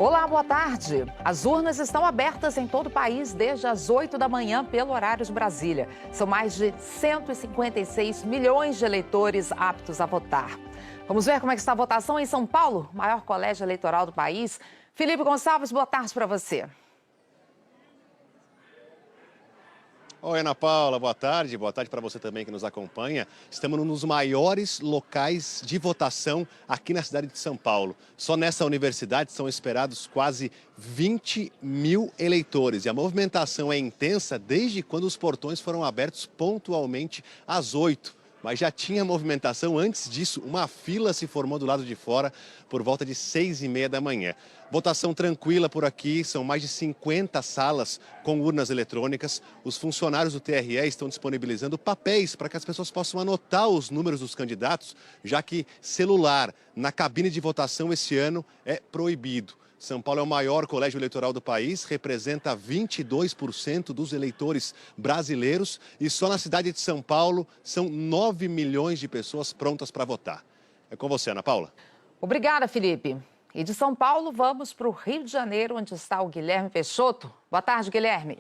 Olá, boa tarde. As urnas estão abertas em todo o país desde as 8 da manhã pelo horário de Brasília. São mais de 156 milhões de eleitores aptos a votar. Vamos ver como é que está a votação em São Paulo, maior colégio eleitoral do país. Felipe Gonçalves, boa tarde para você. Oi, Ana Paula, boa tarde para você também que nos acompanha. Estamos num dos maiores locais de votação aqui na cidade de São Paulo. Só nessa universidade são esperados quase 20 mil eleitores e a movimentação é intensa desde quando os portões foram abertos pontualmente às 8. Mas já tinha movimentação antes disso, uma fila se formou do lado de fora por volta de 6h30 da manhã. Votação tranquila por aqui, são mais de 50 salas com urnas eletrônicas. Os funcionários do TRE estão disponibilizando papéis para que as pessoas possam anotar os números dos candidatos, já que celular na cabine de votação esse ano é proibido. São Paulo é o maior colégio eleitoral do país, representa 22% dos eleitores brasileiros e só na cidade de São Paulo são 9 milhões de pessoas prontas para votar. É com você, Ana Paula. Obrigada, Felipe. E de São Paulo, vamos para o Rio de Janeiro, onde está o Guilherme Peixoto. Boa tarde, Guilherme.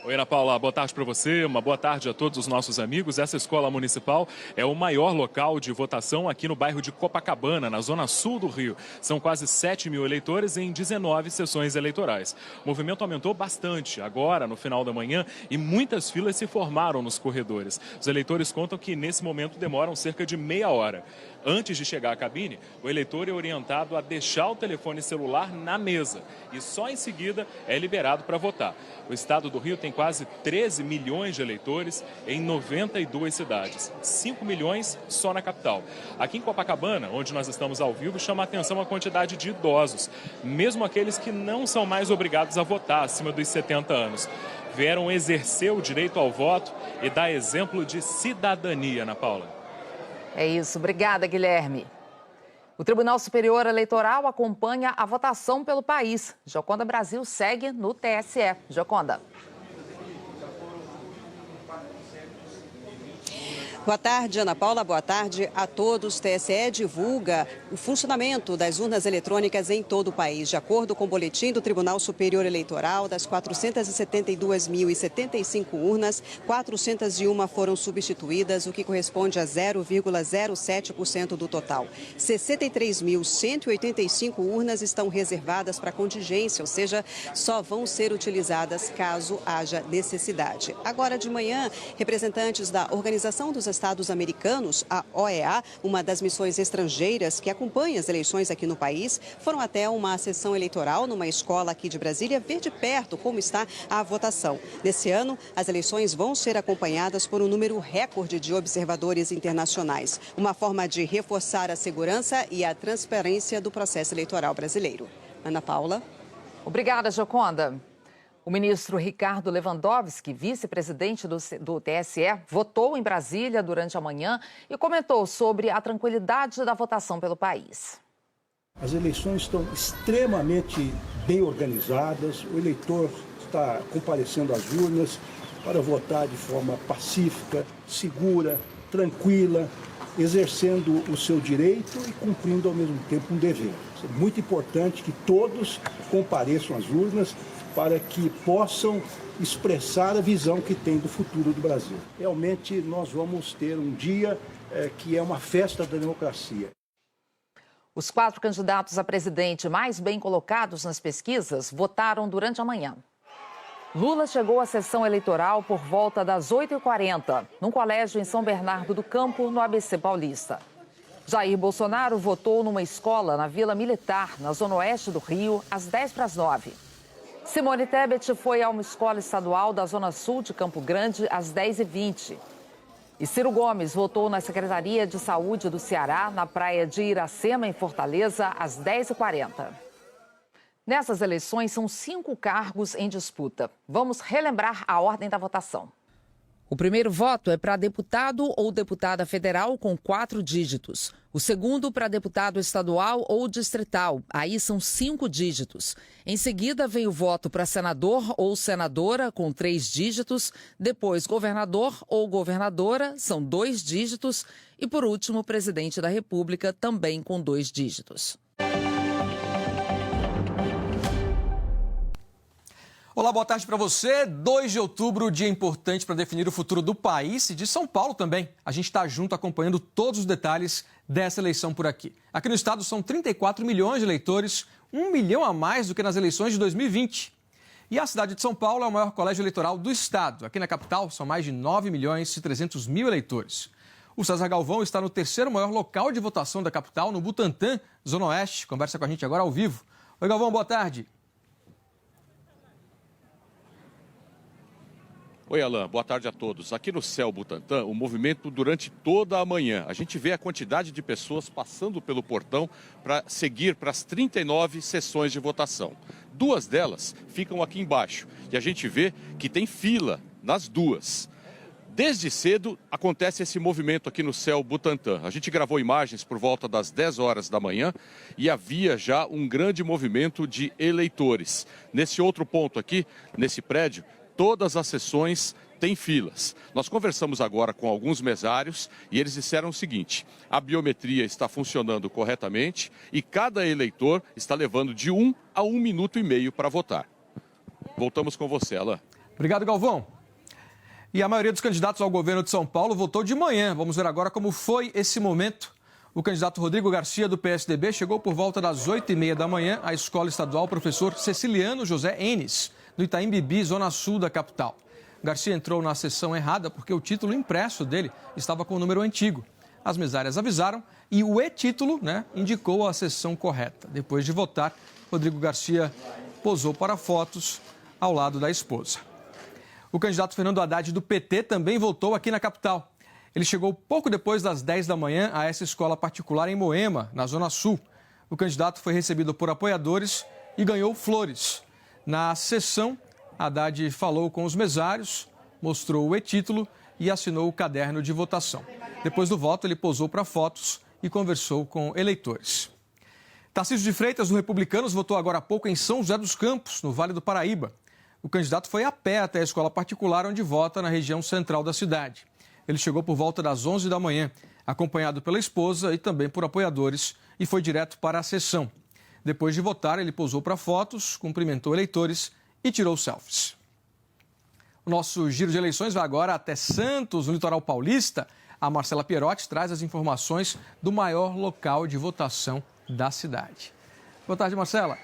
Oi, Ana Paula, boa tarde para você, uma boa tarde a todos os nossos amigos. Essa escola municipal é o maior local de votação aqui no bairro de Copacabana, na zona sul do Rio. São quase 7 mil eleitores em 19 sessões eleitorais. O movimento aumentou bastante agora, no final da manhã, e muitas filas se formaram nos corredores. Os eleitores contam que, nesse momento, demoram cerca de meia hora. Antes de chegar à cabine, o eleitor é orientado a deixar o telefone celular na mesa e só em seguida é liberado para votar. O estado do Rio tem quase 13 milhões de eleitores em 92 cidades, 5 milhões só na capital. Aqui em Copacabana, onde nós estamos ao vivo, chama a atenção a quantidade de idosos, mesmo aqueles que não são mais obrigados a votar acima dos 70 anos. Vieram exercer o direito ao voto e dar exemplo de cidadania, Ana Paula. É isso, obrigada, Guilherme. O Tribunal Superior Eleitoral acompanha a votação pelo país. Gioconda Brasil segue no TSE. Gioconda. Boa tarde, Ana Paula. Boa tarde a todos. O TSE divulga o funcionamento das urnas eletrônicas em todo o país. De acordo com o boletim do Tribunal Superior Eleitoral, das 472.075 urnas, 401 foram substituídas, o que corresponde a 0,07% do total. 63.185 urnas estão reservadas para contingência, ou seja, só vão ser utilizadas caso haja necessidade. Agora de manhã, representantes da Organização dos Estados Americanos, a OEA, uma das missões estrangeiras que acompanha as eleições aqui no país, foram até uma sessão eleitoral numa escola aqui de Brasília ver de perto como está a votação. Nesse ano, as eleições vão ser acompanhadas por um número recorde de observadores internacionais, uma forma de reforçar a segurança e a transparência do processo eleitoral brasileiro. Ana Paula. Obrigada, Gioconda. O ministro Ricardo Lewandowski, vice-presidente do TSE, votou em Brasília durante a manhã e comentou sobre a tranquilidade da votação pelo país. As eleições estão extremamente bem organizadas, o eleitor está comparecendo às urnas para votar de forma pacífica, segura, tranquila, exercendo o seu direito e cumprindo ao mesmo tempo um dever. É muito importante que todos compareçam às urnas para que possam expressar a visão que tem do futuro do Brasil. Realmente nós vamos ter um dia que é uma festa da democracia. Os 4 candidatos a presidente mais bem colocados nas pesquisas votaram durante a manhã. Lula chegou à sessão eleitoral por volta das 8h40, num colégio em São Bernardo do Campo, no ABC Paulista. Jair Bolsonaro votou numa escola na Vila Militar, na zona oeste do Rio, às 10:50. Simone Tebet foi a uma escola estadual da Zona Sul de Campo Grande às 10h20. E Ciro Gomes votou na Secretaria de Saúde do Ceará, na praia de Iracema, em Fortaleza, às 10h40. Nessas eleições, são 5 cargos em disputa. Vamos relembrar a ordem da votação. O primeiro voto é para deputado ou deputada federal com 4 dígitos. O segundo para deputado estadual ou distrital. Aí são 5 dígitos. Em seguida vem o voto para senador ou senadora com 3 dígitos. Depois governador ou governadora, são 2 dígitos. E por último, presidente da República, também com 2 dígitos. Olá, boa tarde para você. 2 de outubro, dia importante para definir o futuro do país e de São Paulo também. A gente está junto acompanhando todos os detalhes dessa eleição por aqui. Aqui no estado são 34 milhões de eleitores, 1 milhão a mais do que nas eleições de 2020. E a cidade de São Paulo é o maior colégio eleitoral do estado. Aqui na capital são mais de 9 milhões e 300 mil eleitores. O César Galvão está no 3º maior local de votação da capital, no Butantã, Zona Oeste. Conversa com a gente agora ao vivo. Oi, Galvão, boa tarde. Oi, Alan, boa tarde a todos. Aqui no Céu Butantã, o movimento durante toda a manhã. A gente vê a quantidade de pessoas passando pelo portão para seguir para as 39 sessões de votação. 2 delas ficam aqui embaixo e a gente vê que tem fila nas 2. Desde cedo acontece esse movimento aqui no Céu Butantã. A gente gravou imagens por volta das 10 horas da manhã e havia já um grande movimento de eleitores. Nesse outro ponto aqui, nesse prédio, todas as sessões têm filas. Nós conversamos agora com alguns mesários e eles disseram o seguinte: a biometria está funcionando corretamente e cada eleitor está levando de 1 a 1 minuto e meio para votar. Voltamos com você, Alan. Obrigado, Galvão. E a maioria dos candidatos ao governo de São Paulo votou de manhã. Vamos ver agora como foi esse momento. O candidato Rodrigo Garcia, do PSDB, chegou por volta das 8h30 da manhã à Escola Estadual Professor Ceciliano José Enes, no Itaim Bibi, zona sul da capital. Garcia entrou na sessão errada porque o título impresso dele estava com o número antigo. As mesárias avisaram e o e-título, indicou a sessão correta. Depois de votar, Rodrigo Garcia posou para fotos ao lado da esposa. O candidato Fernando Haddad, do PT, também votou aqui na capital. Ele chegou pouco depois das 10 da manhã a essa escola particular em Moema, na zona sul. O candidato foi recebido por apoiadores e ganhou flores. Na sessão, Haddad falou com os mesários, mostrou o e-título e assinou o caderno de votação. Depois do voto, ele posou para fotos e conversou com eleitores. Tarcísio de Freitas, do Republicanos, votou agora há pouco em São José dos Campos, no Vale do Paraíba. O candidato foi a pé até a escola particular onde vota na região central da cidade. Ele chegou por volta das 11 da manhã, acompanhado pela esposa e também por apoiadores, e foi direto para a sessão. Depois de votar, ele posou para fotos, cumprimentou eleitores e tirou selfies. O nosso giro de eleições vai agora até Santos, no litoral paulista. A Marcela Pierotti traz as informações do maior local de votação da cidade. Boa tarde, Marcela.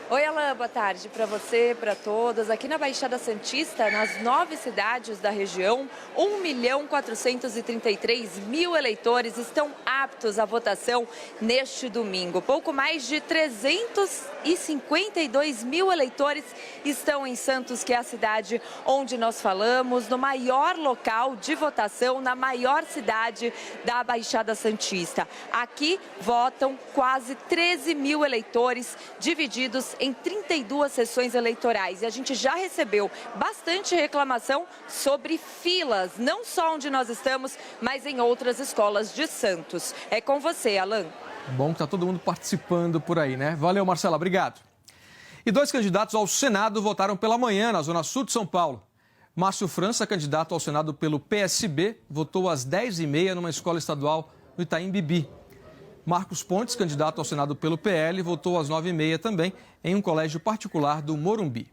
Oi, Alan, boa tarde para você, para todos. Aqui na Baixada Santista, nas 9 cidades da região, 1.433.000 eleitores estão aptos à votação neste domingo. Pouco mais de 352.000 eleitores estão em Santos, que é a cidade onde nós falamos, no maior local de votação, na maior cidade da Baixada Santista. Aqui votam quase 13.000 eleitores, divididos em 32 sessões eleitorais. E a gente já recebeu bastante reclamação sobre filas, não só onde nós estamos, mas em outras escolas de Santos. É com você, Alan. Bom que está todo mundo participando por aí, né? Valeu, Marcela, obrigado. E 2 candidatos ao Senado votaram pela manhã na zona sul de São Paulo. Márcio França, candidato ao Senado pelo PSB, votou às 10h30 numa escola estadual no Itaim Bibi. Marcos Pontes, candidato ao Senado pelo PL, votou às 9h30 também em um colégio particular do Morumbi.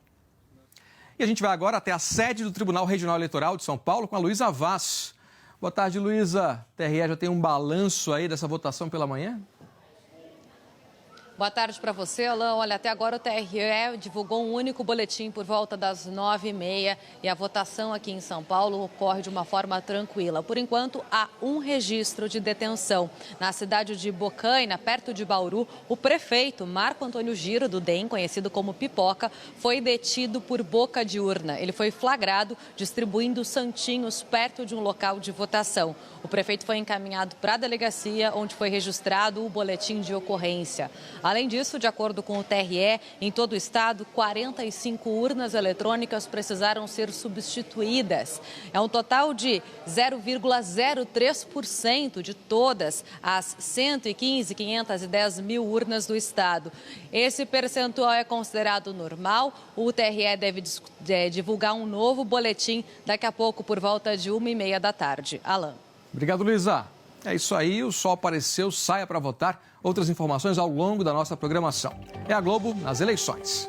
E a gente vai agora até a sede do Tribunal Regional Eleitoral de São Paulo com a Luísa Vaz. Boa tarde, Luísa. TRE já tem um balanço aí dessa votação pela manhã? Boa tarde para você, Alan. Olha, até agora o TRE divulgou um único boletim por volta das 9h30 e a votação aqui em São Paulo ocorre de uma forma tranquila. Por enquanto, há um registro de detenção. Na cidade de Bocaina, perto de Bauru, o prefeito Marco Antônio Giro, do DEM, conhecido como Pipoca, foi detido por boca de urna. Ele foi flagrado distribuindo santinhos perto de um local de votação. O prefeito foi encaminhado para a delegacia, onde foi registrado o boletim de ocorrência. Além disso, de acordo com o TRE, em todo o estado, 45 urnas eletrônicas precisaram ser substituídas. É um total de 0,03% de todas as 115.510 mil urnas do estado. Esse percentual é considerado normal. O TRE deve divulgar um novo boletim daqui a pouco, por volta de 1h30 da tarde. Alan. Obrigado, Luísa. É isso aí, o sol apareceu, saia para votar. Outras informações ao longo da nossa programação. É a Globo nas eleições.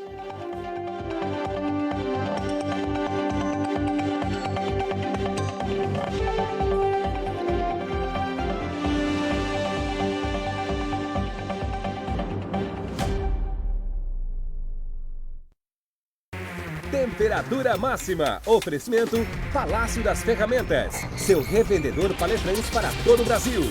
Temperatura máxima. Oferecimento Palácio das Ferramentas. Seu revendedor Paletrantes para todo o Brasil.